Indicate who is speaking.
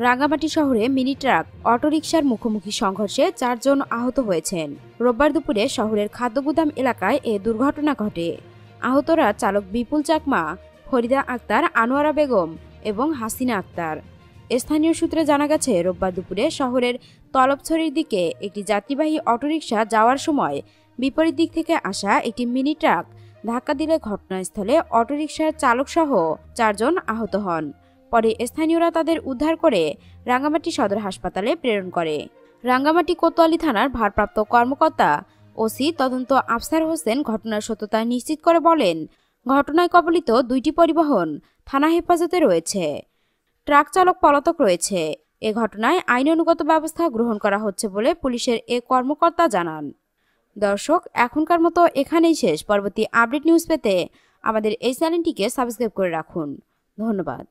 Speaker 1: রাঙ্গামাটি শহরে mini truck অটোরিকশার মুখোমুখি সংঘর্ষে 4 জন আহত হয়েছেন। রোববার দুপুরে শহরের খাদ্যগুদাম এলাকায় এ দুর্ঘটনা ঘটে। আহতরা চালক বিপুল চাকমা, ফরিদা আক্তার, আনোয়ারা বেগম এবং হাসিনা আক্তার। স্থানীয় সূত্রে জানা গেছে, রোববার দুপুরে শহরের তলবছড়ির দিকে একটি যাত্রীবাহী অটোরিকশা যাওয়ার সময় বিপরীত দিক থেকে আসা একটি মিনি ট্রাক ধাক্কা দিলে ঘটনাস্থলে অটোরিকশার চালকসহ 4 জন আহত হন। পরে স্থানীয়রা তাদের উদ্ধার করে রাঙ্গামাটি সদর হাসপাতালে প্রেরণ করে। রাঙ্গামাটি কোতোয়ালি থানার ভারপ্রাপ্ত কর্মকর্তা ওসি তদন্ত আফসার হোসেন ঘটনার সত্যতা নিশ্চিত করে বলেন, ঘটনায় কবলিত 2টি পরিবহন থানা হেফাজতে রয়েছে। ট্রাক চালক পলাতক রয়েছে। এ ঘটনায় আইনানুগত ব্যবস্থা গ্রহণ করা হচ্ছে বলে পুলিশের এ কর্মকর্তা জানান। দর্শক, এখনকার মতো এখানেই শেষ। পরবর্তী আপডেট নিউজ পেতে আমাদের এই চ্যানেলটিকে সাবস্ক্রাইব করে রাখুন। ধন্যবাদ।